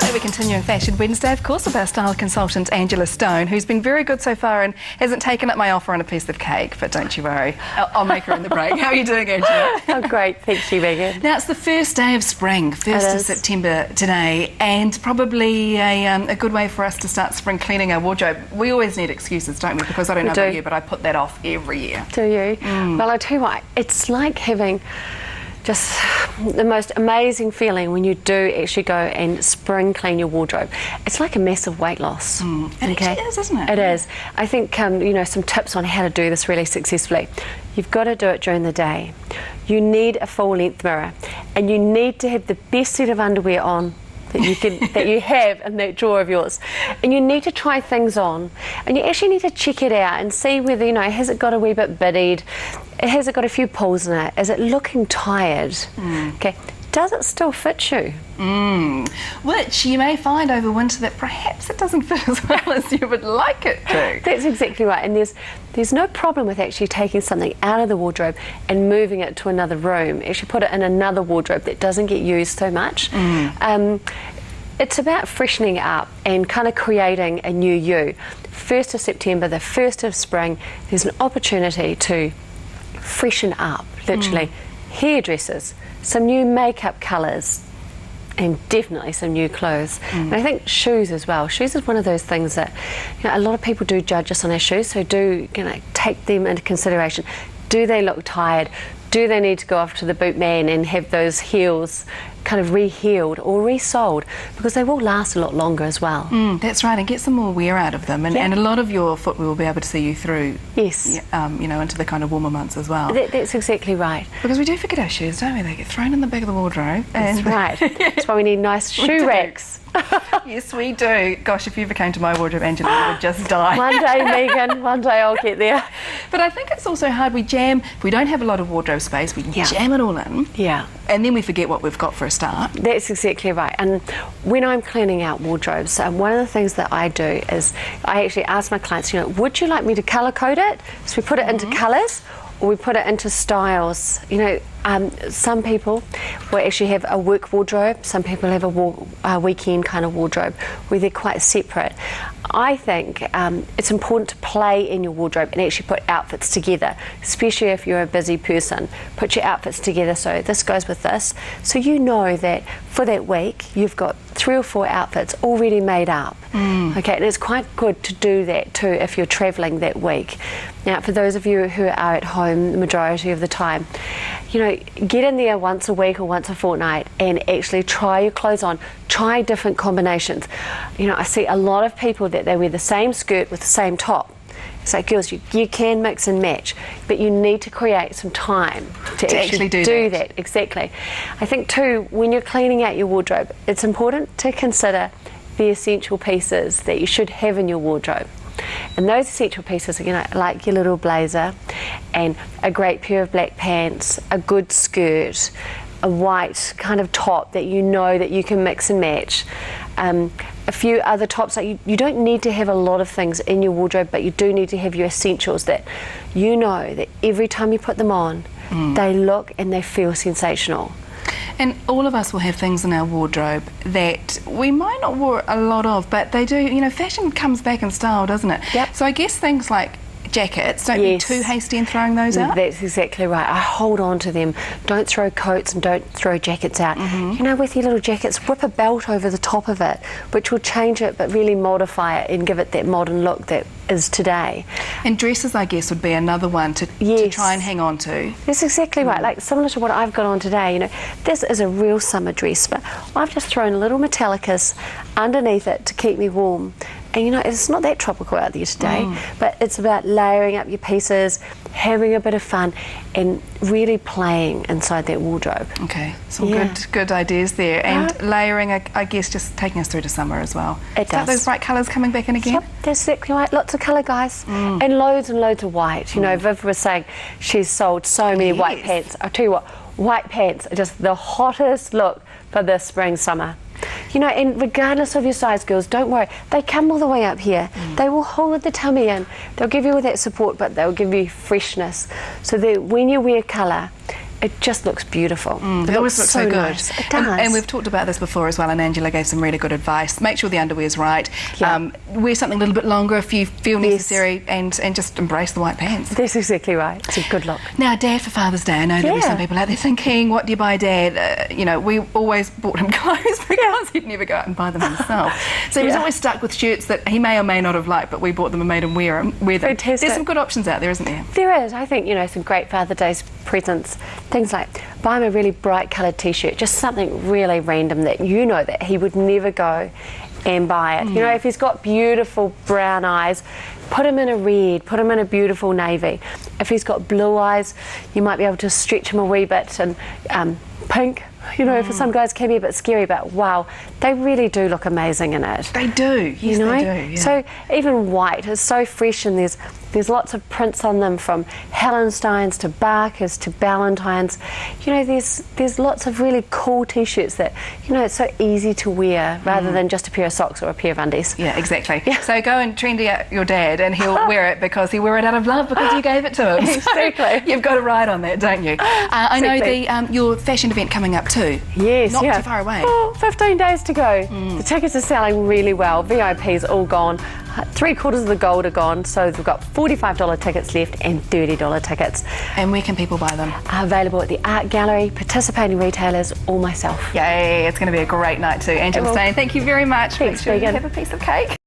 So we're continuing Fashion Wednesday, of course, with our style consultant Angela Stone, who's been very good so far and hasn't taken up my offer on a piece of cake, but don't you worry, I'll make her in the break. How are you doing, Angela? Oh, great, thank you, Megan. Now, it's the first day of spring, 1st of September today, and probably a good way for us to start spring cleaning our wardrobe. We always need excuses, don't we? Because I don't know about you, but I put that off every year. Do you? Well, I tell you what, it's like having just the most amazing feeling when you do actually go and spring clean your wardrobe. It's like a massive weight loss. It actually is, isn't it? It is. I think, you know, some tips on how to do this really successfully. You've got to do it during the day. You need a full length mirror, and you need to have the best set of underwear on that you can that you have in that drawer of yours, and you need to try things on, and you actually need to check it out and see whether, you know, has it got a wee bit biddied, has it got a few pulls in it, is it looking tired, okay, does it still fit you? Which you may find over winter that perhaps it doesn't fit as well as you would like it to. That's exactly right, and there's no problem with actually taking something out of the wardrobe and moving it to another room. Actually put it in another wardrobe that doesn't get used so much. It's about freshening up and kind of creating a new you. 1st of September, the 1st of spring, there's an opportunity to freshen up, literally. Hairdressers, some new makeup colours, and definitely some new clothes. And I think shoes as well. Shoes is one of those things that, you know, a lot of people do judge us on our shoes, so do, you know, take them into consideration. Do they look tired? Do they need to go off to the boot man and have those heels kind of re-heeled or resoled? Because they will last a lot longer as well. That's right, and get some more wear out of them. And a lot of your footwear will be able to see you through, you know, into the kind of warmer months as well. That's exactly right. Because we do forget our shoes, don't we? They get thrown in the back of the wardrobe. That's right. That's why we need nice shoe racks. Yes, we do. Gosh, if you ever came to my wardrobe, Angela, you would just die. One day, Megan, one day I'll get there. But I think it's also hard. We jam, if we don't have a lot of wardrobe space, we jam it all in. Yeah. And then we forget what we've got for a start. That's exactly right. And when I'm cleaning out wardrobes, one of the things that I do is I actually ask my clients, you know, would you like me to colour code it? So we put it into colours, or we put it into styles. You know, some people will actually have a work wardrobe, some people have a weekend kind of wardrobe where they're quite separate. I think it's important to play in your wardrobe and actually put outfits together, especially if you're a busy person. Put your outfits together, so this goes with this, so you know that for that week you've got 3 or 4 outfits already made up. Okay, and it's quite good to do that too if you're travelling that week. Now, for those of you who are at home the majority of the time, you know, get in there once a week or once a fortnight and actually try your clothes on. Try different combinations. You know, I see a lot of people that they wear the same skirt with the same top. It's like, girls, you can mix and match, but you need to create some time to actually do that. Exactly. I think too, when you're cleaning out your wardrobe, it's important to consider the essential pieces that you should have in your wardrobe. And those essential pieces are, you know, like your little blazer and a great pair of black pants, a good skirt, a white kind of top that you know that you can mix and match, a few other tops. Like you don't need to have a lot of things in your wardrobe, but you do need to have your essentials that you know that every time you put them on, they look and they feel sensational. And all of us will have things in our wardrobe that we might not wear a lot of, but they do, you know, fashion comes back in style, doesn't it? Yep. So I guess things like jackets, don't be too hasty in throwing those out. That's exactly right. I hold on to them. Don't throw coats and don't throw jackets out. You know, with your little jackets, whip a belt over the top of it, which will change it but really modify it and give it that modern look that is today. And dresses, I guess, would be another one to try and hang on to. That's exactly right. Like similar to what I've got on today, you know, this is a real summer dress, but I've just thrown a little Metallicas underneath it to keep me warm. And you know, it's not that tropical out there today, but it's about layering up your pieces, having a bit of fun, and really playing inside that wardrobe. Okay, some good ideas there. And layering, I guess, just taking us through to summer as well. It does. Those bright colours coming back in again? Yep, that's exactly right. Lots of colour, guys. And loads of white. You know, Viv was saying she's sold so many white pants. I'll tell you what, white pants are just the hottest look for this spring, summer. You know, and regardless of your size, girls, don't worry. They come all the way up here. They will hold the tummy in. They'll give you all that support, but they'll give you freshness. So that when you wear colour, it just looks beautiful. It always looks so good. Nice. It does. And we've talked about this before as well, and Angela gave some really good advice. Make sure the underwear's right. Yeah. Wear something a little bit longer if you feel necessary, and just embrace the white pants. That's exactly right. It's a good look. Now, Dad for Father's Day, I know there'll be some people out there thinking, what do you buy Dad? You know, we always bought him clothes because he'd never go out and buy them himself. So he was always stuck with shirts that he may or may not have liked, but we bought them and made him wear them. Fantastic. There's some good options out there, isn't there? There is. I think, you know, some great Father's Day presents. Things like buy him a really bright coloured t-shirt, just something really random that you know that he would never go and buy it. You know, if he's got beautiful brown eyes, put him in a red, put him in a beautiful navy. If he's got blue eyes, you might be able to stretch him a wee bit and pink. You know, for some guys can be a bit scary, but wow, they really do look amazing in it. They do, yes, you know? they do. Yeah. So even white is so fresh, and there's lots of prints on them, from Hallensteins to Barkers to Ballantines. You know, there's lots of really cool t-shirts that, you know, it's so easy to wear rather than just a pair of socks or a pair of undies. Yeah, exactly. Yeah. So go and trendy out your dad, and he'll wear it because he wore it out of love because you gave it to him. Exactly. So you've got to ride on that, don't you? I know your fashion event coming up too. Yes, Not too far away. 15 days to go. The tickets are selling really well. VIP's all gone. 3/4 of the gold are gone, so we've got $45 tickets left and $30 tickets. And where can people buy them? Available at the art gallery, participating retailers, or myself. Yay, it's going to be a great night too. Angela Stain, thank you very much. Thanks, Make sure you Megan. have a piece of cake.